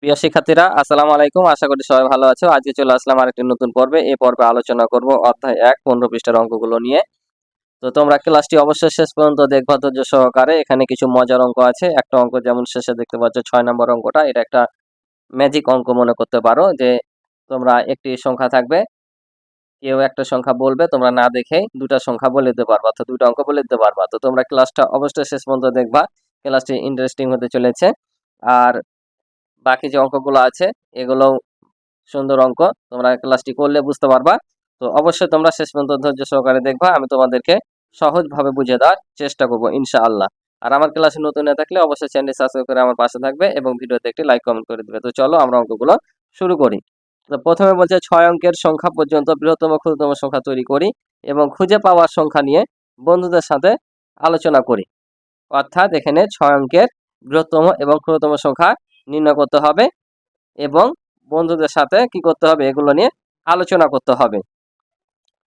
প্রিয় শিক্ষার্থীরা, আসসালামু আলাইকুম। আশা করি সবাই ভালো আছো। আজকে চলে আসলাম আরেকটি নতুন পর্বে। এই পর্বে আলোচনা করব অধ্যায় ১ 15 পৃষ্ঠার অঙ্কগুলো নিয়ে। তো তোমরা ক্লাসটি অবশ্যই শেষ পর্যন্ত দেখবা ধৈর্য সহকারে। এখানে কিছু মজার অঙ্ক আছে। একটা অঙ্ক যেমন শেষে দেখতে পাচ্ছ ৬ নম্বর অঙ্কটা, এটা একটা ম্যাজিক অঙ্ক মনে করতে পারো। যে তোমরা একটি সংখ্যা থাকবে, কেউ একটা সংখ্যা বলবে, তোমরা না দেখেই দুটা সংখ্যা বলে দিতে পারবা, তো দুটো অঙ্ক বলে দিতে পারবা। তো তোমরা ক্লাসটা অবশ্যই শেষ পর্যন্ত দেখবা, ক্লাসটি ইন্টারেস্টিং হতে চলেছে। আর বাকি যে অঙ্কগুলো আছে এগুলো সুন্দর অঙ্ক, তোমরা ক্লাসটি করলে বুঝতে পারবা। তো অবশ্যই তোমরা শেষ পর্যন্ত ধৈর্য সহকারে দেখবা, আমি তোমাদেরকে সহজভাবে বুঝিয়ে দেওয়ার চেষ্টা করবো ইনশাআল্লাহ। আর আমার ক্লাসে নতুন না থাকলে অবশ্যই চ্যানেলটি সাবস্ক্রাইব করে আমার পাশে থাকবে এবং ভিডিওতে একটি লাইক কমেন্ট করে দিবে। তো চলো আমরা অঙ্কগুলো শুরু করি। তো প্রথমে বলছে 6 অঙ্কের সংখ্যা পর্যন্ত বৃহত্তম ক্ষুদ্রতম সংখ্যা তৈরি করি এবং খুঁজে পাওয়ার সংখ্যা নিয়ে বন্ধুদের সাথে আলোচনা করি। অর্থাৎ এখানে 6 অঙ্কের বৃহত্তম এবং ক্ষুদ্রতম সংখ্যা নির্ণয় করতে হবে এবং বন্ধুদের সাথে কি করতে হবে, এগুলো নিয়ে আলোচনা করতে হবে।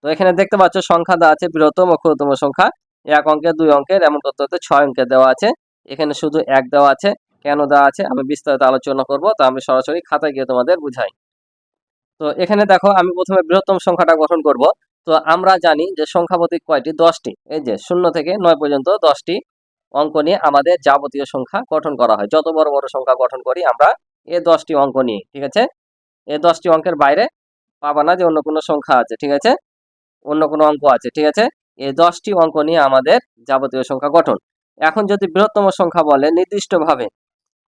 তো এখানে দেখতে পাচ্ছ সংখ্যা দেওয়া আছে বৃহত্তম ও ক্ষুদ্রতম সংখ্যা 1 অঙ্কের, 2 অঙ্কের, এমন করতে করতে 6 অঙ্কের দেওয়া আছে। এখানে শুধু 1 দেওয়া আছে, কেন দেওয়া আছে আমি বিস্তারিত আলোচনা করব। তো আমি সরাসরি খাতায় গিয়ে তোমাদের বুঝাই। তো এখানে দেখো, আমি প্রথমে বৃহত্তম সংখ্যাটা গঠন করব। তো আমরা জানি যে সংখ্যা প্রতীক কয়টি, 10টি। এই যে 0 থেকে 9 পর্যন্ত 10টি অঙ্ক নিয়ে আমাদের যাবতীয় সংখ্যা গঠন করা হয়। যত বড় বড় সংখ্যা গঠন করি আমরা এই 10টি অঙ্ক নিয়ে, ঠিক আছে। এই 10টি অঙ্কের বাইরে পাবা না যে অন্য কোনো সংখ্যা আছে, ঠিক আছে, অন্য কোনো অঙ্ক আছে, ঠিক আছে। এই 10টি অঙ্ক নিয়ে আমাদের যাবতীয় সংখ্যা গঠন। এখন যদি বৃহত্তম সংখ্যা বলে নির্দিষ্টভাবে,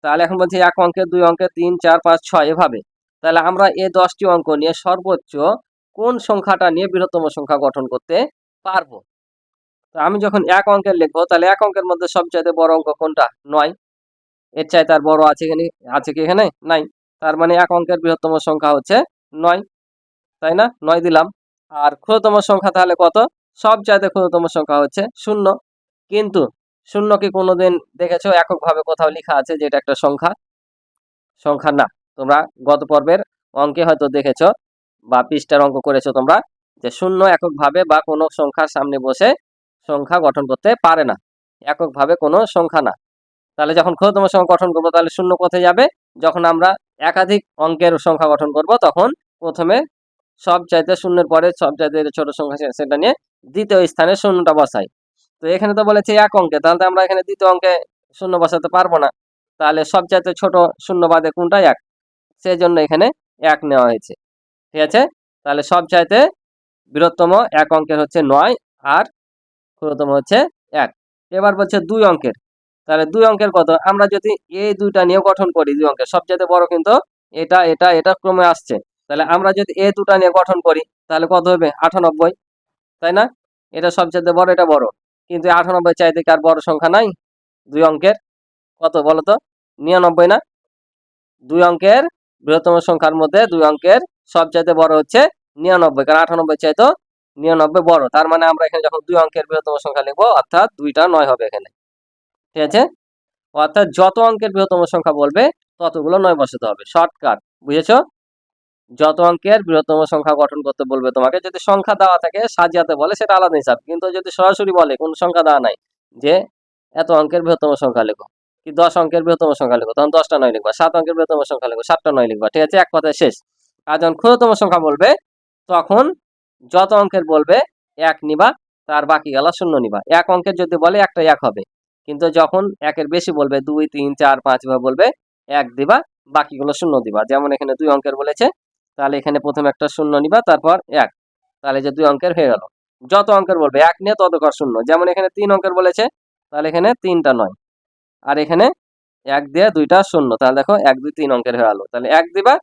তাহলে এখন বলছি 1 অঙ্কের, 2 অঙ্কের, 3 4 5 6 এভাবে। তাহলে আমরা এই 10টি অঙ্ক নিয়ে সর্বোচ্চ কোন সংখ্যাটা নিয়ে বৃহত্তম সংখ্যা গঠন করতে পারবো। তো আমি যখন 1 অঙ্কের লিখবো, তাহলে 1 অঙ্কের মধ্যে সবচেয়ে বড় অঙ্ক কোনটা? 9। এর চাইতে আর বড় আছে এখানে? আছে কি এখানে? নাই। তার মানে 1 অঙ্কের বৃহত্তম সংখ্যা হচ্ছে 9, তাই না? 9 দিলাম। আর ক্ষুদ্রতম সংখ্যা তাহলে কত? সবচাইতে ক্ষুদ্রতম সংখ্যা হচ্ছে 0। কিন্তু 0 কি কোনোদিন দেখেছো এককভাবে কোথাও লেখা আছে যে এটা একটা সংখ্যা? সংখ্যা না। তোমরা গত পর্বের অঙ্কে হয়তো দেখেছো বা পৃষ্ঠার অঙ্ক করেছো তোমরা, যে 0 এককভাবে বা কোনো সংখ্যার সামনে বসে সংখ্যা গঠন করতে পারে না, এককভাবে কোনো সংখ্যা না। তাহলে যখন ক্ষুদ্রতম সংখ্যা গঠন করবো, তাহলে 0 কোথায় যাবে? যখন আমরা একাধিক অঙ্কের সংখ্যা গঠন করব, তখন প্রথমে সবচাইতে 0-এর পরে সবচাইতে ছোট সংখ্যা সেটা নিয়ে দ্বিতীয় স্থানে 0টা বসাই। তো এখানে তো বলেছে 1 অঙ্কে, তাহলে তো আমরা এখানে দ্বিতীয় অঙ্কে 0 বসাতে পারবো না। তাহলে সবচাইতে ছোট 0 বাদে কোনটা? 1। সেই জন্য এখানে 1 নেওয়া হয়েছে, ঠিক আছে। তাহলে সবচাইতে বৃহত্তম 1 অঙ্কের হচ্ছে 9 আর ক্ষুদ্রতম হচ্ছে 1। এবার বলছে 2 অঙ্কের। তাহলে 2 অঙ্কের কত? আমরা যদি এই দুইটা নিয়ে গঠন করি, 2 অঙ্কের সবচেয়ে বড় কিন্তু এটা এটা এটা ক্রমে আসছে। তাহলে আমরা যদি এই দুটা নিয়ে গঠন করি, তাহলে কত হবে? 98, তাই না? এটা সবচেয়ে বড়, এটা বড়। কিন্তু 98 চাইতে কি আর বড় সংখ্যা নাই 2 অঙ্কের? কত বলো তো? 99 না? 2 অঙ্কের বৃহত্তম সংখ্যার মধ্যে 2 অঙ্কের সবচাইতে বড় হচ্ছে 99, কারণ 98 চাইতো 99 বড়। তার মানে আমরা এখানে যখন 2 অঙ্কের বৃহত্তম সংখ্যা লিখবো, অর্থাৎ 2টা 9 হবে এখানে, ঠিক আছে। অর্থাৎ যত অঙ্কের বৃহত্তম সংখ্যা বলবে ততগুলো 9 বসাতে হবে। শর্টকাট, বুঝেছো? যত অঙ্কের বৃহত্তম সংখ্যা গঠন করতে বলবে তোমাকে, যদি সংখ্যা দেওয়া থাকে সাজিয়াতে বলে সেটা আলাদা হিসাব, কিন্তু যদি সরাসরি বলে কোন সংখ্যা দেওয়া নাই, যে এত অঙ্কের বৃহত্তম সংখ্যা লেখো, কি 10 অঙ্কের বৃহত্তম সংখ্যা লেখো, তখন 10টা 9 লিখবা। 7 অঙ্কের বৃহত্তম সংখ্যা লেখো, 7টা 9 লিখবা, ঠিক আছে, এক কথায় শেষ। আর যখন ক্ষুদ্রতম সংখ্যা বলবে, তখন যত অঙ্কের বলবে 1 নিবা, তার বাকি গেলা 0 নিবা। 1 অঙ্কের যদি বলে একটা 1 হবে, কিন্তু যখন 1-এর বেশি বলবে, 2 3 4 5 ভাবে বলবে, 1 দিবা, বাকিগুলো 0 দিবা। যেমন এখানে 2 অঙ্কের বলেছে, তাহলে এখানে প্রথমে একটা 0 নিবা, তারপর 1। তাহলে যে 2 অঙ্কের হয়ে গেল। যত অঙ্কের বলবে 1 নিয়ে তত ঘর 0। যেমন এখানে 3 অঙ্কের বলেছে, তাহলে এখানে 3টা 9, আর এখানে 1 দিয়ে 2টা 0। তাহলে দেখো 1 2 3 অঙ্কের হয়ে গেল। তাহলে 1 দিবা,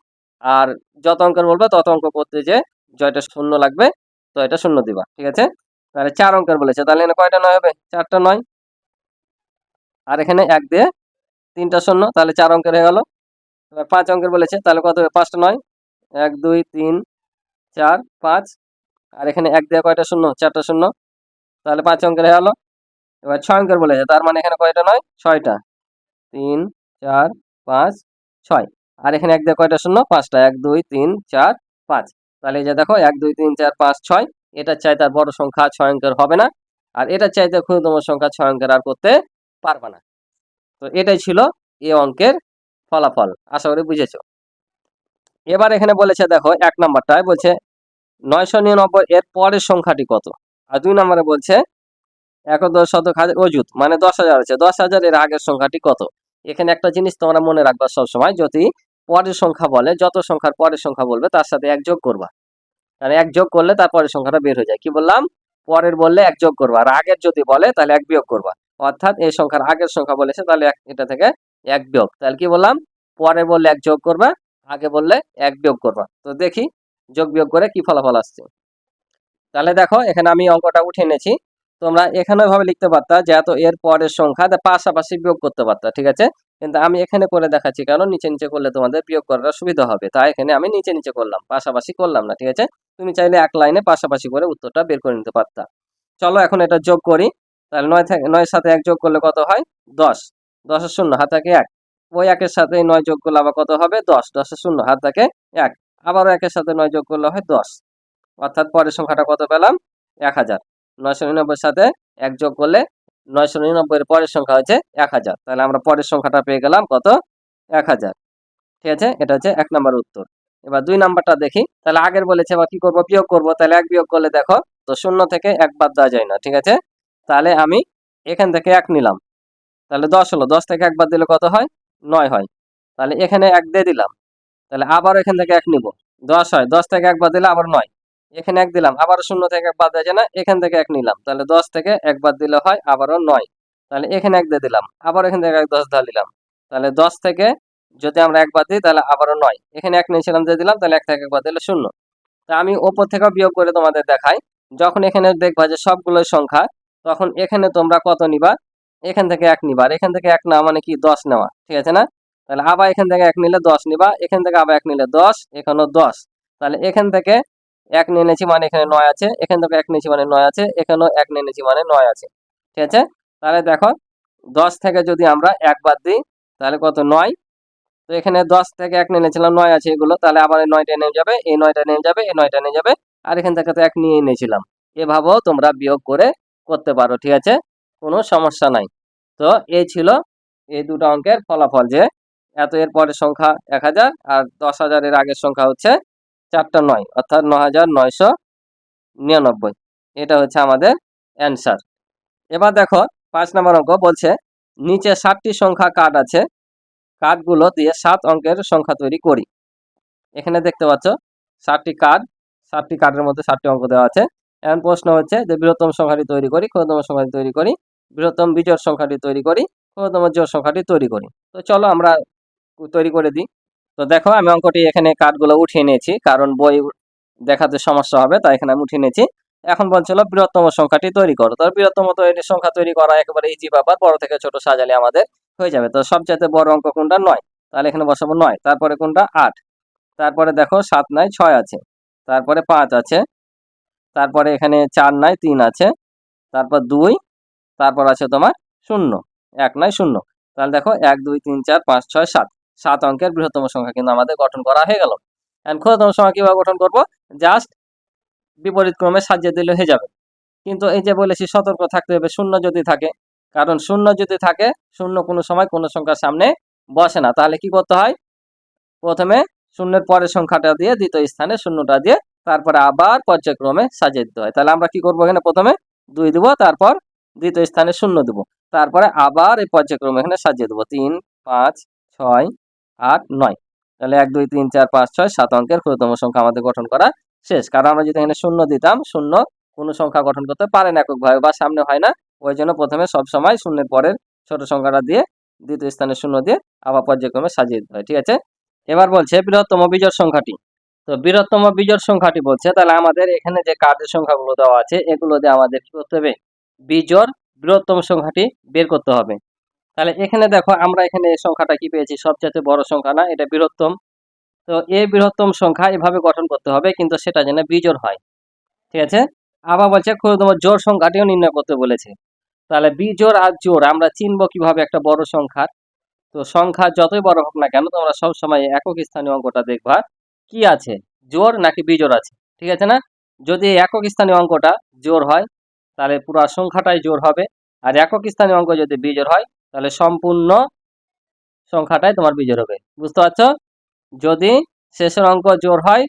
আর যত অঙ্কের বলবে তত অঙ্ক করতে যে জয়টা 0 লাগবে, তো এটা 0 দিবা, ঠিক আছে। তাহলে 4 অঙ্কের বলেছে, তাহলে এখানে কয়টা 9 হবে? 4টা 9। আর এখানে 1 দিয়ে 3টা 0, তাহলে 4 অঙ্কের হয়ে গেল। এবার 5 অঙ্কের বলেছে, তাহলে কত হবে? 5টা 9, 1 2 3 4 5। আর এখানে 1 দিয়ে কয়টা 0? 4টা 0, তাহলে 5 অঙ্কের হয়ে গেল। এবার 6 অঙ্কের বলেছে, তার মানে এখানে কয়টা 9? 6টা। 3 4 5 6। আর এখানে 1 দিয়ে কয়টা 0? 5টা। 1 2 3 4 5। তাহলে এই যে দেখো 1 2 3 4 5 6, এটার চাইতে আর বড় সংখ্যা 6 অঙ্কের হবে না, আর এটার চাইতে ক্ষুদ্রতম সংখ্যা 6 অঙ্কের আর করতে পারবে না। তো এটাই ছিল এ অঙ্কের ফলাফল। আশা করি বুঝেছো। এবার এখানে বলেছে দেখো 1 নাম্বারটায় বলছে 999 এর পরের সংখ্যাটি কত। আর 2 নম্বরে বলছে 1/10 অযুত মানে 10,000 আছে, 10,000 এর আগের সংখ্যাটি কত। এখানে একটা জিনিস তোমরা মনে রাখবা সবসময়, যদি পরের সংখ্যা বলে, যত সংখ্যার পরের সংখ্যা বলবে তার সাথে 1 যোগ করবা। কারণ 1 যোগ করলে তার পরের সংখ্যাটা বের হয়ে যায়। কি বললাম? পরের বললে 1 যোগ করবা, আর আগের যদি বলে তাহলে 1 বিয়োগ করবা। অর্থাৎ এই সংখ্যার আগের সংখ্যা বলেছে, তাহলে এটা থেকে 1 বিয়োগ। তাহলে কি বললাম? পরের বললে 1 যোগ করবা, আগে বললে 1 বিয়োগ করবা। তো দেখি যোগ বিয়োগ করে কি ফলাফল আসছে। তাহলে দেখো এখানে আমি অঙ্কটা উঠে এনেছি। তোমরা এখানে ভাবে লিখতে পারতা যে এত এর পরের সংখ্যা পাশাপাশি বিয়োগ করতে পারতা, ঠিক আছে। কিন্তু আমি এখানে করে দেখাচ্ছি, কারণ নিচে নিচে করলে তোমাদের বিয়োগ করার সুবিধা হবে, তাই এখানে আমি নিচে নিচে করলাম, পাশাপাশি করলাম না, ঠিক আছে। তুমি চাইলে এক লাইনে পাশাপাশি করে উত্তরটা বের করে নিতে পারতা। চলো এখন এটা যোগ করি। তাহলে 9 সাথে 1 যোগ করলে কত হয়? 10। 10 শূন্য, হাত থাকে 1। ওই 1-এর সাথে 9 যোগ করলে আবার কত হবে? 10। 10 শূন্য, হাত থাকে 1। আবারও 1-এর সাথে 9 যোগ করলে হয় 10। অর্থাৎ পরের সংখ্যাটা কত পেলাম? 1000। 999 সাথে 1 যোগ করলে 999 এর পরের সংখ্যা হচ্ছে 1000। তাহলে আমরা পরের সংখ্যাটা পেয়ে গেলাম কত? 1000। ঠিক আছে, এটা হচ্ছে 1 নাম্বার উত্তর। এবার 2 নাম্বারটা দেখি। তাহলে আগের বলেছে এবার কি করব? বিয়োগ করব। তাহলে 1 বিয়োগ করলে দেখো তো 0 থেকে 1 বাদ দেওয়া যায় না, ঠিক আছে। তাহলে আমি এখান থেকে 1 নিলাম, তাহলে 10 হলো। 10 থেকে 1 বাদ দিলে কত হয়? 9 হয়। তাহলে এখানে 1 দিয়ে দিলাম, তাহলে আবার এখান থেকে 1 নিব, 10 হয়। 10 থেকে 1 বাদ দিলে আবার 9। এখানে 1 দিলাম, আবার 0 থেকে 1 বাদ দেওয়া যায় না, এখান থেকে 1 নিলাম, তাহলে 10 থেকে 1 বাদ দিলে হয় আবারও 9। তাহলে এখানে 1 দিয়ে দিলাম, আবার এখান থেকে 10 ধরে দিলাম, তাহলে 10 থেকে যদি আমরা 1 বাদ দিই তাহলে আবারও 9। এখানে 1 নিয়েছিলাম, দিয়ে দিলাম, তাহলে 1 থেকে 1 বাদ দিলে 0। তা আমি ওপর থেকেও বিয়োগ করে তোমাদের দেখাই। যখন এখানে দেখবা যে সবগুলোই সংখ্যা, তখন এখানে তোমরা কত নিবা? এখান থেকে 1 নিবা, আর এখান থেকে 1 না মানে কি 10 নেওয়া, ঠিক আছে না। তাহলে আবার এখান থেকে 1 নিলে 10 নিবা, এখান থেকে আবার 1 নিলে 10, এখানেও 10। তাহলে এখান থেকে 1 নিয়ে নিয়েছি মানে এখানে 9 আছে, এখান থেকে 1 নিয়েছি মানে 9 আছে, এখানেও 1 নিয়ে নিয়েছি মানে 9 আছে, ঠিক আছে। তাহলে দেখো 10 থেকে যদি আমরা 1 বাদ দিই তাহলে কত? 9। তো এখানে 10 থেকে 1 নিয়ে নিয়েছিলাম, 9 আছে এগুলো, তাহলে আবার এই 9টা নিয়ে যাবে, এই 9টা নিয়ে যাবে, এই 9টা নিয়ে যাবে, আর এখান থেকে তো 1 নিয়ে নিয়েছিলাম। এভাবেও তোমরা বিয়োগ করে করতে পারো, ঠিক আছে, কোনো সমস্যা নাই। তো এই ছিল এই দুটো অঙ্কের ফলাফল, যে এত এর পরের সংখ্যা 1000 আর 10,000 এর আগের সংখ্যা হচ্ছে 4টা 9, অর্থাৎ 9,999। এটা হচ্ছে আমাদের অ্যান্সার। এবার দেখো 5 নম্বর অঙ্ক বলছে নিচে 7টি সংখ্যা কার্ড আছে, কার্ডগুলো দিয়ে 7 অঙ্কের সংখ্যা তৈরি করি। এখানে দেখতে পাচ্ছ 7টি কার্ড, 7টি কার্ডের মধ্যে 7টি অঙ্ক দেওয়া আছে। এখন প্রশ্ন হচ্ছে যে বৃহত্তম সংখ্যাটি তৈরি করি, ক্ষুদ্রতম সংখ্যাটি তৈরি করি, বৃহত্তম বিজোড় সংখ্যাটি তৈরি করি, ক্ষুদ্রতম জোড় সংখ্যাটি তৈরি করি। তো চলো আমরা তৈরি করে দিই। তো দেখো আমি অঙ্কটি এখানে কার্ডগুলো উঠিয়ে নিয়েছি, কারণ বই দেখাতে সমস্যা হবে, তাই এখানে আমি উঠিয়ে নিয়েছি। এখন বলছিল বৃহত্তম সংখ্যাটি তৈরি করো। তো বৃহত্তম তৈরি সংখ্যা তৈরি করা একেবারে ইজি ব্যাপার, বড় থেকে ছোট সাজালে আমাদের হয়ে যাবে। তো সবচেয়ে বড় অঙ্ক কোনটা? 9। তাহলে এখানে বসাবো 9। তারপরে কোনটা? 8। তারপরে দেখো 7 নাই 6 আছে, তারপরে 5 আছে, তারপরে এখানে 4 নাই 3 আছে, তারপর 2, তারপর আছে তোমার 0, 1 নাই 0। তাহলে দেখো 1 2 3 4 5 6 7, 7 অঙ্কের বৃহত্তম সংখ্যা কিন্তু আমাদের গঠন করা হয়ে গেল। এখন ক্ষুদ্রতম সংখ্যা কিভাবে গঠন করব? জাস্ট বিপরীত ক্রমে সাজিয়ে দিলে হয়ে যাবে। কিন্তু এই যে বলেছি সতর্ক থাকতে হবে 0 যদি থাকে, কারণ 0 যদি থাকে, 0 কোনো সময় কোনো সংখ্যার সামনে বসে না। তাহলে কি করতে হয়? প্রথমে 0-এর পরের সংখ্যাটা দিয়ে দ্বিতীয় স্থানে 0টা দিয়ে তারপরে আবার পর্যায়ক্রমে সাজিয়ে দিতে হয়। তাহলে আমরা কি করবো? এখানে প্রথমে 2 দিব, তারপর দ্বিতীয় স্থানে 0 দিব, তারপরে আবার এই পর্যায়ক্রমে এখানে সাজিয়ে দেবো 3 5 6 8 9। তাহলে 1 2 3 4 5 6 7 অঙ্কের ক্ষুদ্রতম সংখ্যা আমাদের গঠন করা শেষ। কারণ আমরা যদি এখানে 0 দিতাম, 0 কোনো সংখ্যা গঠন করতে পারে না এককভাবে, বা সামনে হয় না। ওই জন্য প্রথমে সবসময় 0-এর পরের ছোট সংখ্যাটা দিয়ে দ্বিতীয় স্থানে 0 দিয়ে আবার পর্যায়ক্রমে সাজিয়ে দিতে হয়, ঠিক আছে। এবার বলছে বৃহত্তম বিজোড় সংখ্যাটি। তো বৃহত্তম বিজোড় সংখ্যাটি বলছে, তাহলে আমাদের এখানে যে কার্ডের সংখ্যাগুলো দেওয়া আছে এগুলো দিয়ে আমাদের কি করতে হবে? বিজোড় বৃহত্তম সংখ্যাটি বের করতে হবে। তাহলে এখানে দেখো আমরা এখানে এই সংখ্যাটা কি পেয়েছি? সবচেয়ে বড় সংখ্যা না, এটা বৃহত্তম। তো এই বৃহত্তম সংখ্যা এভাবে গঠন করতে হবে, কিন্তু সেটা যেন বিজোড় হয়, ঠিক আছে। আবার বলছে ক্ষুদ্রতম জোড় সংখ্যাটিও নির্ণয় করতে বলেছে। তাহলে বিজোড় আর জোড় আমরা চিনবো কিভাবে একটা বড় সংখ্যার? তো সংখ্যা যতই বড় হোক না কেন, তোমরা সবসময় একক স্থানীয় অঙ্কটা দেখবা কি আছে, জোড় নাকি বিজোড় আছে, ঠিক আছে না। যদি একক স্থানীয় অঙ্কটা জোড় হয় তাহলে পুরো সংখ্যাটাই জোড় হবে, আর একক স্থানীয় অঙ্ক যদি বিজোড় হয় তাহলে সম্পূর্ণ সংখ্যাটাই তোমার বিজোড় হবে। বুঝতে পারছো? যদি শেষের অঙ্ক জোড় হয়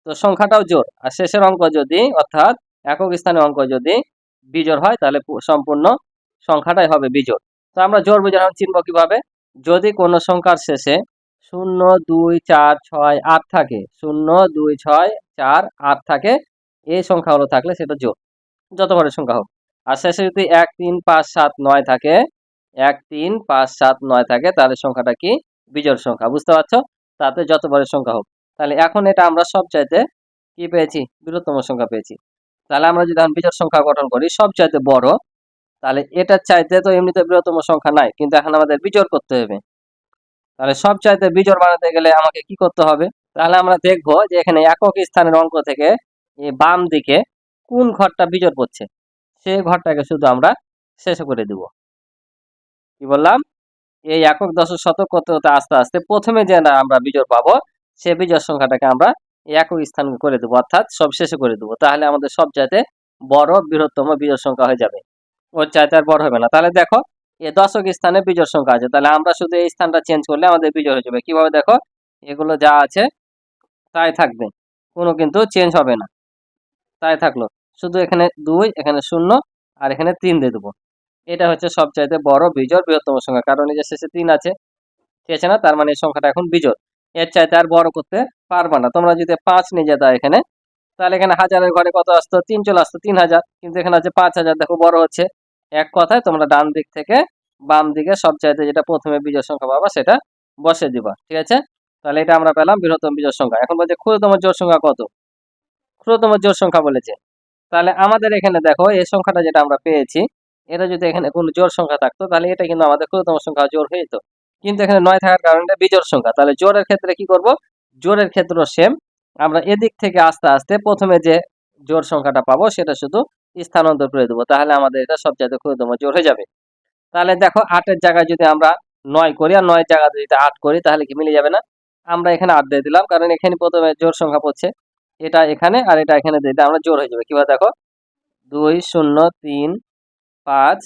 তো সংখ্যাটাও জোড়, আর শেষের অঙ্ক যদি অর্থাৎ একক স্থানের অঙ্ক যদি বিজোড় হয় তাহলে সম্পূর্ণ সংখ্যাটাই হবে বিজোড়। তো আমরা জোড় বিজোড় চিনব কিভাবে? যদি কোনো সংখ্যার শেষে 0 2 4 6 8 থাকে, 0 2 6 4 8 থাকে, এই সংখ্যাগুলো থাকলে সেটা জোড়, যত বড় সংখ্যা হোক। আর শেষে যদি 1 3 5 7 9 থাকে, 1 3 5 7 9 থাকে, তাহলে সংখ্যাটা কি? বিজোড় সংখ্যা। বুঝতে পারছো? তাতে যত বড় সংখ্যা হোক। তাহলে এখন এটা আমরা সবচাইতে কি পেয়েছি? বৃহত্তম সংখ্যা পেয়েছি। তাহলে আমরা যদি এখন বিজোড় সংখ্যা গঠন করি সবচাইতে বড়, তাহলে এটার চাইতে তো এমনিতে বৃহত্তম সংখ্যা নাই, কিন্তু এখন আমাদের বিজোড় করতে হবে। তাহলে সবচাইতে বিজোড় বানাতে গেলে আমাকে কি করতে হবে? তাহলে আমরা দেখবো যে এখানে একক স্থানের অঙ্ক থেকে বাম দিকে কোন ঘরটা বিজোড় পড়ছে, সেই ঘরটাকে শুধু আমরা শেষ করে দিব। কি বললাম? এই একক দশক শতক করতে হতে আস্তে আস্তে প্রথমে যে আমরা বিজোড় পাবো সে বিজোড় সংখ্যাটাকে আমরা একক স্থান করে দেবো, অর্থাৎ সব শেষে করে দেবো। তাহলে আমাদের সবচাইতে বড় বৃহত্তম বিজোড় সংখ্যা হয়ে যাবে, ওর চাইতে আর বড় হবে না। তাহলে দেখো এই দশক স্থানে বিজোড় সংখ্যা আছে, তাহলে আমরা শুধু এই স্থানটা চেঞ্জ করলে আমাদের বিজোড় হয়ে যাবে। কিভাবে? দেখো, এগুলো যা আছে তাই থাকবে, কোনো কিন্তু চেঞ্জ হবে না, তাই থাকলো। শুধু এখানে 2, এখানে 0 আর এখানে 3 দিয়ে দেবো। এটা হচ্ছে সবচাইতে বড় বিজোড় বৃহত্তম সংখ্যা, কারণ এই যে শেষে 3 আছে, ঠিক আছে না? তার মানে এই সংখ্যাটা এখন বিজোড়, এর চাইতে আর বড় করতে পারবা না। তোমরা যদি 5 নিয়ে যেতা এখানে, তাহলে এখানে হাজারের ঘরে কত আসতো? 3 চলে আসতো, 3000, কিন্তু এখানে আছে 5000। দেখো বড় হচ্ছে। এক কথায় তোমরা ডান দিক থেকে বাম দিকে সবচাইতে যেটা প্রথমে বিজোড় সংখ্যা পাবা সেটা বসে দিবা, ঠিক আছে? তাহলে এটা আমরা পেলাম বৃহত্তম বিজোড় সংখ্যা। এখন বলছে ক্ষুদ্রতম জোড় সংখ্যা কত? ক্ষুদ্রতম জোড় সংখ্যা বলেছে। তাহলে আমাদের এখানে দেখো এই সংখ্যাটা যেটা আমরা পেয়েছি, এটা যদি এখানে কোনো জোড় সংখ্যা থাকতো তাহলে এটা কিন্তু আমাদের ক্ষুদ্রতম সংখ্যা জোড় হয়ে যেত, কিন্তু এখানে 9 থাকার কারণে বিজোড় সংখ্যা। তাহলে জোড়ের ক্ষেত্রে কি করব? জোড়ের ক্ষেত্র সেম, আমরা এদিক থেকে আস্তে আস্তে প্রথমে যে জোড় সংখ্যাটা পাবো সেটা শুধু স্থানান্তর করে দেবো, তাহলে আমাদের এটা সবচেয়ে ক্ষুদ্রতম জোড় হয়ে যাবে। তাহলে দেখো 8-এর জায়গায় যদি আমরা 9 করি আর 9-এর জায়গায় যদি 8 করি তাহলে কি মিলে যাবে না? আমরা এখানে 8 দিয়ে দিলাম, কারণ এখানে প্রথমে জোড় সংখ্যা পড়ছে, এটা এখানে আর এটা এখানে দিয়ে দিলে আমরা জোড় হয়ে যাবে। কিভাবে? দেখো 2 0 3 5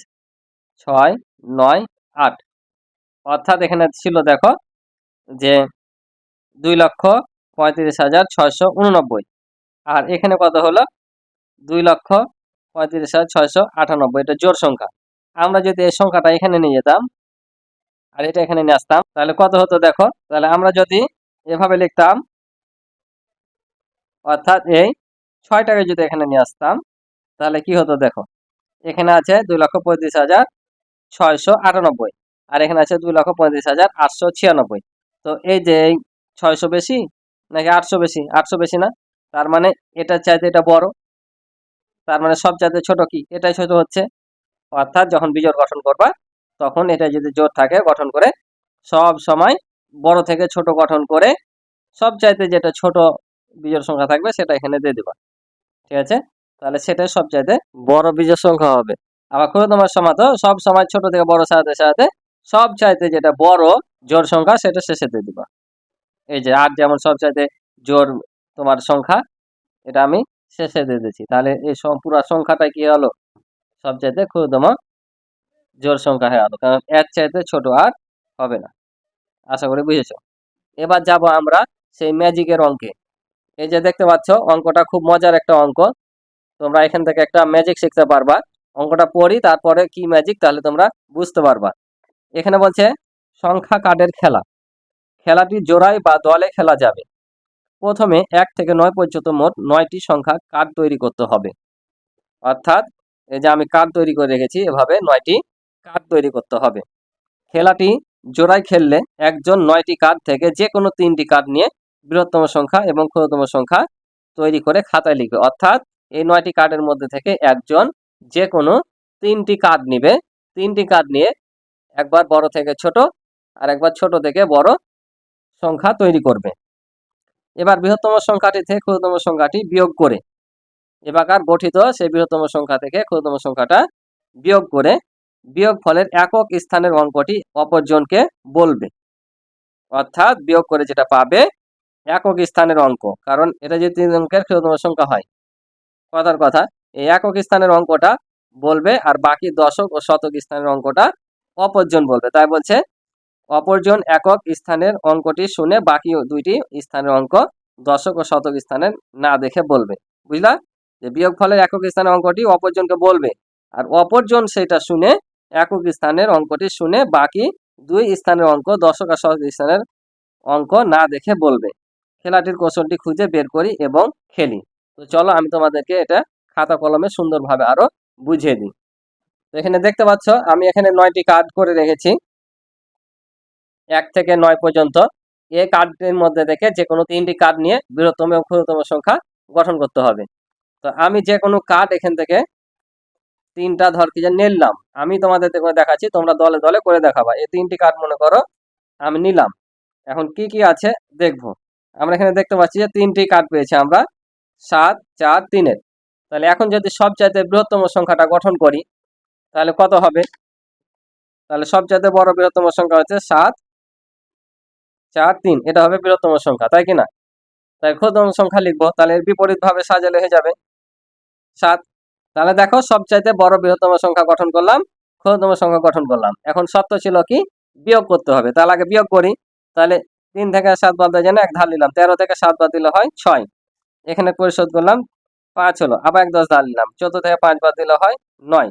6 9 8, অর্থাৎ এখানে ছিল দেখো যে 2,35,689, আর এখানে কত হলো? 2,35,698। এটা জোড় সংখ্যা। আমরা যদি এই সংখ্যাটা এখানে নিয়ে যেতাম আর এটা এখানে নিয়ে আসতাম তাহলে কত হতো? দেখো, তাহলে আমরা যদি এভাবে লিখতাম, অর্থাৎ এই 6টাকে যদি এখানে নিয়ে আসতাম তাহলে কি হতো? দেখো এখানে আছে 2,35,698 আর এখানে আছে 2,35,896। তো এই যে 600 বেশি নাকি 800 বেশি? 800 বেশি না? তার মানে এটার চাইতে এটা বড়, তার মানে সব চাইতে ছোট কি? এটাই ছোট হচ্ছে। অর্থাৎ যখন বিজোড় গঠন করবা তখন এটা যদি জোড় থাকে গঠন করে সব সময় বড় থেকে ছোট গঠন করে সব চাইতে যেটা ছোট বিজোড় সংখ্যা থাকবে সেটা এখানে দিয়ে দিবা, ঠিক আছে? তাহলে সেটাই সব চাইতে বড় বিজোড় সংখ্যা হবে। আবার ক্ষুদ্রতম সংখ্যা তো সব সময় ছোট থেকে বড় সাথে সাথে সব চাইতে যেটা বড় জোড় সংখ্যা সেটা শেষে দিয়ে দিবা। এই যে 8 যেমন সব চাইতে জোড় তোমার সংখ্যা, এটা আমি শেষে দিয়ে দিচ্ছি। তাহলে এই পুরো সংখ্যাটা কি হলো? সব চাইতে ক্ষুদ্রতম জোড় সংখ্যা হয়ে গেল, কারণ এর চাইতে ছোট আর হবে না। আশা করি বুঝেছো। এবার যাব আমরা সেই ম্যাজিকের অঙ্কে। এই যে দেখতে পাচ্ছ অঙ্কটা খুব মজার একটা অঙ্ক, তোমরা এখান থেকে একটা ম্যাজিক শিখতে পারবা। অঙ্কটা পড়ি তারপরে কি ম্যাজিক তাহলে তোমরা বুঝতে পারবা। এখানে বলছে সংখ্যা কার্ডের খেলা, খেলাটি জোড়ায় বা দলে খেলা যাবে। প্রথমে 1 থেকে 9 পর্যন্ত মোট 9টি সংখ্যা কার্ড তৈরি করতে হবে। অর্থাৎ এই যে আমি কার্ড তৈরি করে রেখেছি, এভাবে 9টি কার্ড তৈরি করতে হবে। খেলাটি জোড়ায় খেললে একজন 9টি কার্ড থেকে যে কোনো 3টি কার্ড নিয়ে বৃহত্তম সংখ্যা এবং ক্ষুদ্রতম সংখ্যা তৈরি করে খাতায় লিখবে। অর্থাৎ এই 9টি কার্ডের মধ্যে থেকে একজন যে কোনো 3টি কার্ড নিবে, 3টি কার্ড নিয়ে একবার বড় থেকে ছোট আর একবার ছোট থেকে বড় সংখ্যা তৈরি করবে। এবার বৃহত্তম সংখ্যাটি থেকে ক্ষুদ্রতম সংখ্যাটি বিয়োগ করে এবারকার গঠিত সেই বৃহত্তম সংখ্যা থেকে ক্ষুদ্রতম সংখ্যাটা বিয়োগ করে বিয়োগ ফলের একক স্থানের অঙ্কটি অপরজনকে বলবে। অর্থাৎ বিয়োগ করে যেটা পাবে একক স্থানের অঙ্ক, কারণ এটা যে 3 অঙ্কের ক্ষুদ্রতম সংখ্যা হয়, কথার কথা এই একক স্থানের অঙ্কটা বলবে আর বাকি দশক ও শতক স্থানের অঙ্কটা অপরজন বলবে। তাই বলছে অপরজন একক স্থানের অঙ্কটি শুনে বাকি দুইটি স্থানের অঙ্ক দশক ও শতক স্থানের না দেখে বলবে। বুঝলা? যে বিয়োগফলের একক স্থানের অঙ্কটি অপরজনকে বলবে, আর অপরজন সেটা শুনে একক স্থানের অঙ্কটি শুনে বাকি দুই স্থানের অঙ্ক দশক আর শতক স্থানের অঙ্ক না দেখে বলবে। খেলাটির কৌশলটি খুঁজে বের করি এবং খেলি। তো চলো আমি তোমাদেরকে এটা খাতা কলমে সুন্দরভাবে আরো বুঝিয়ে দিই। তো এখানে দেখতে পাচ্ছ আমি এখানে 9টি কার্ড করে রেখেছি 1 থেকে 9 পর্যন্ত। এই কার্ডের মধ্যে থেকে যে কোনো 3টি কার্ড নিয়ে বৃহত্তম এবং ক্ষুদ্রতম সংখ্যা গঠন করতে হবে। তো আমি যে কোনো কার্ড এখান থেকে 3টা ধর কি যে নিলাম, আমি তোমাদের দেখাচ্ছি, তোমরা দলে দলে করে দেখাবা। এই 3টি কার্ড মনে করো আমি নিলাম। এখন কি কি আছে দেখবো। আমরা এখানে দেখতে পাচ্ছি যে 3টি কার্ড পেয়েছি আমরা 7, 4, 3-এর। তাহলে এখন যদি সবচাইতে বৃহত্তম সংখ্যাটা গঠন করি তাহলে কত হবে? তাহলে সবচাইতে বড় বৃহত্তম সংখ্যা হচ্ছে 7, 4, 3, এটা হবে বৃহত্তম সংখ্যা, তাই কিনা? তাই ক্ষুদ্রতম সংখ্যা লিখবো, তাহলে এর বিপরীত ভাবে সাজালে হয়ে যাবে 7। তাহলে দেখো সবচাইতে বড় বৃহত্তম সংখ্যা গঠন করলাম, ক্ষুদ্রতম সংখ্যা গঠন করলাম। এখন শর্ত ছিল কি? বিয়োগ করতে হবে। তাহলে আগে বিয়োগ করি। তাহলে 3 থেকে 7 বাদ দেওয়ার জন্য 1 ধার নিলাম, 13 থেকে 7 বাদ দিলে হয় 6। এখানে পরিশোধ করলাম 5 হলো, আবার 1 10 ধার নিলাম, 14 থেকে 5 বাদ দিলে হয় 9।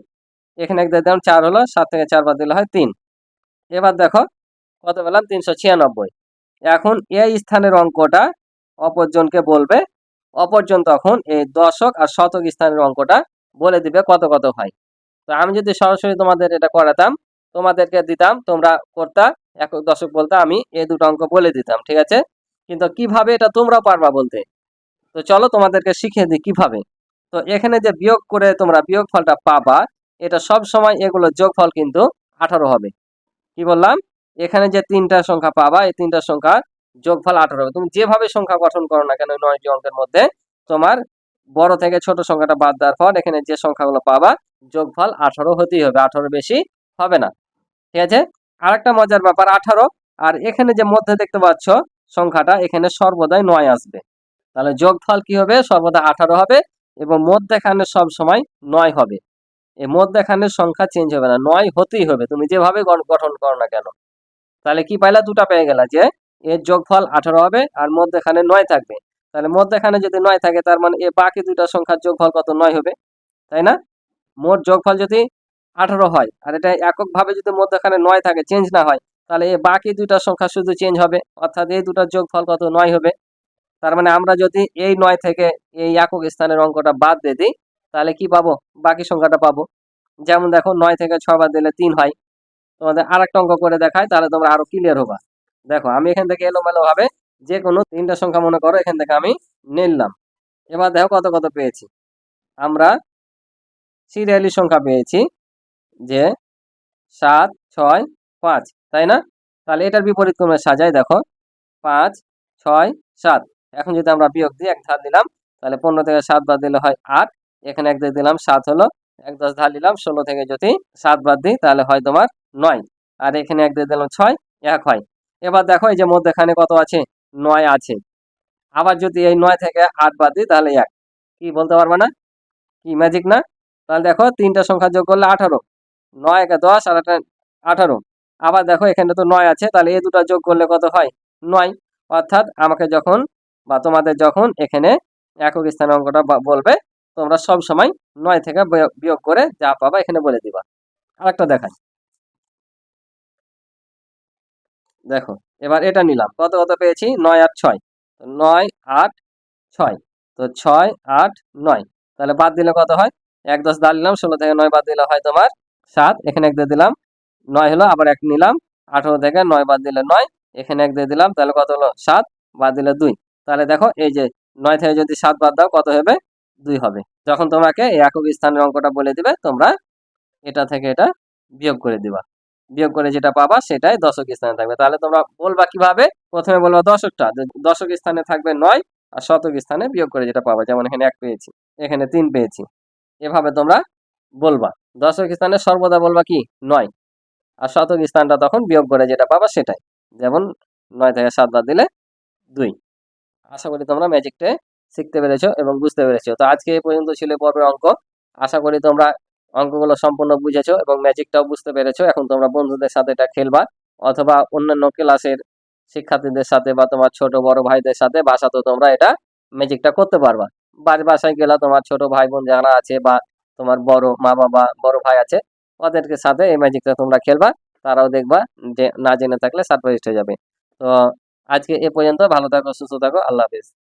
এখানে 1 দিয়ে দিলাম 4 হলো, 7 থেকে 4 বাদ দিলে হয় 3। এবার দেখো কত পেলাম? 396। এখন এই স্থানের অঙ্কটা অপরজনকে বলবে, অপরজন তখন এই দশক আর শতক স্থানের অঙ্কটা বলে দিবে কত কত হয়। তো আমি যদি সরাসরি তোমাদের এটা করাতাম, তোমাদেরকে দিতাম, তোমরা করতা, একক দশক বলতে, আমি এই দুটো অঙ্ক বলে দিতাম, ঠিক আছে? কিন্তু কিভাবে এটা তোমরাও পারবা বলতে। তো চলো তোমাদেরকে শিখিয়ে দিই কিভাবে। তো এখানে যে বিয়োগ করে তোমরা বিয়োগ ফলটা পাবা, এটা সব সময় এগুলো যোগফল কিন্তু 18 হবে। কি বললাম? এখানে যে 3টা সংখ্যা পাবা, এই 3টা সংখ্যা যোগফল 18 হবে। তুমি যেভাবে সংখ্যা গঠন করো না কেন 9টি অঙ্কের মধ্যে, তোমার বড় থেকে ছোট সংখ্যাটা বাদ দেওয়ার পর এখানে যে সংখ্যাগুলো পাবা যোগফল 18 হতেই হবে, 18 বেশি হবে না, ঠিক আছে? আরেকটা মজার ব্যাপার 18, আর এখানে যে মধ্যে দেখতে পাচ্ছ সংখ্যাটা, এখানে সর্বদাই 9 আসবে। তাহলে যোগফল কি হবে? সর্বদা 18 হবে, এবং মধ্যখানে সব সময় 9 হবে। এই মধ্যখানের সংখ্যা চেঞ্জ হবে না, 9 হতেই হবে, তুমি যেভাবে গঠন করো না কেন। তাহলে কি পাইলা? দুটা পেয়ে গেলা, যে এর যোগফল 18 হবে আর মধ্যখানে 9 থাকবে। তাহলে মধ্যখানে যদি 9 থাকে তার মানে এ বাকি দুইটা সংখ্যার যোগফল কত? 9 হবে, তাই না? মোট যোগফল যদি 18 হয় আর এটা এককভাবে যদি মধ্যখানে 9 থাকে, চেঞ্জ না হয়, তাহলে এই বাকি দুইটা সংখ্যা শুধু চেঞ্জ হবে, অর্থাৎ এই দুটার যোগফল কত? 9 হবে। তার মানে আমরা যদি এই 9 থেকে এই একক স্থানের অঙ্কটা বাদ দিয়ে দিই তাহলে কি পাবো? বাকি সংখ্যাটা পাবো। যেমন দেখো 9 থেকে 6 বাদ দিলে 3 হয়। তোমাদের আরেকটা অঙ্ক করে দেখাই, তাহলে তোমরা আরো ক্লিয়ার হবা। দেখো আমি এখান থেকে এলোমেলো ভাবে যে কোনো 3টা সংখ্যা মনে করো এখান থেকে আমি নিলাম। এবার দেখো কত কত পেয়েছি। আমরা সিরিয়ালি সংখ্যা পেয়েছি যে 7, 6, 5, তাই না? তাহলে এটার বিপরীত ক্রমে সাজাই, দেখো 5, 6, 7। এখন যদি আমরা বিয়োগ দিই, 1 ধার দিলাম, তাহলে 15 থেকে 7 বাদ দিলে হয় 8। এখানে 1 দিয়ে দিলাম, 7 হলো, 1 10 ধার দিলাম, 16 থেকে যদি 7 বাদ দিই তাহলে হয় তোমার 9। আর এখানে 1 দিয়ে দিলাম 6, 1 হয়। এবার দেখো এই যে মধ্যখানে কত আছে? 9 আছে। আবার যদি এই 9 থেকে 8 বাদ দিই তাহলে 1। কি বলতে পারবা না? কি ম্যাজিক না? তাহলে দেখো 3টা সংখ্যা যোগ করলে 18, 9 একে 10 আর 18। আবার দেখো এখানে তো 9 আছে, তাহলে এই দুটো যোগ করলে কত হয়? 9। অর্থাৎ আমাকে যখন বা তোমাদের যখন এখানে একক স্থানের অঙ্কটা বলবে, তোমরা সব সময় 9 থেকে বিয়োগ করে যা পাবা এখানে বলে দিবা। আরেকটা দেখাই, দেখো এবার এটা নিলাম, কত কত পেয়েছি? 9 আর 6, 9, 8, 6। তো 6, 8, 9, তাহলে বাদ দিলে কত হয়? 1 10 ধার নিলাম, 16 থেকে 9 বাদ দিলে হয় তোমার 7। এখানে 1 দিয়ে দিলাম, 9 হলো, আবার 1 নিলাম, 18 থেকে 9 বাদ দিলে 9। এখানে 1 দিয়ে দিলাম, তাহলে কত হলো? 7, বাদ দিলে 2। তাহলে দেখো এই যে 9 থেকে যদি 7 বাদ দাও কত হবে? 2 হবে। যখন তোমাকে এই একক স্থানের অঙ্কটা বলে দিবে, তোমরা এটা থেকে এটা বিয়োগ করে দিবা। বিয়োগ করে যেটা পাবা সেটাই দশক স্থানে থাকবে। তাহলে তোমরা বলবা কিভাবে? প্রথমে বলবা দশকটা, দশক স্থানে থাকবে 9, আর শতক স্থানে বিয়োগ করে যেটা পাবা, যেমন এখানে 1 পেয়েছি, এখানে 3 পেয়েছি, এভাবে তোমরা বলবা। দশক স্থানে সর্বদা বলবা কি? 9, আর শতক স্থানটা তখন বিয়োগ করে যেটা পাবা সেটাই, যেমন 9 থেকে 7 বাদ দিলে 2। আশা করি তোমরা ম্যাজিকটা শিখতে পেরেছো এবং বুঝতে পেরেছো। তো আজকে এই পর্যন্ত ছিল পর্বের অঙ্ক। আশা করি তোমরা অঙ্কগুলো সম্পূর্ণ বুঝেছো এবং ম্যাজিকটাও বুঝতে পেরেছো। এখন তোমরা বন্ধুদের সাথে এটা খেলবা। অথবা অন্যান্য ক্লাসের শিক্ষার্থীদের সাথে বা তোমার ছোট বড় ভাইদের সাথে বাসাতেও তোমরা এটা ম্যাজিকটা করতে পারবা। বাসায় গেলে তোমার ছোট ভাই বোন যারা আছে বা তোমার বড় মা বাবা বড় ভাই আছে ওদেরকে সাথে এই ম্যাজিকটা তোমরা খেলবা, তারাও দেখবা যে না জেনে থাকলে সারপ্রাইজ হয়ে যাবে। তো আজকে এ পর্যন্ত, ভালো থাকো সুস্থ থাকো, আল্লাহ হাফেজ।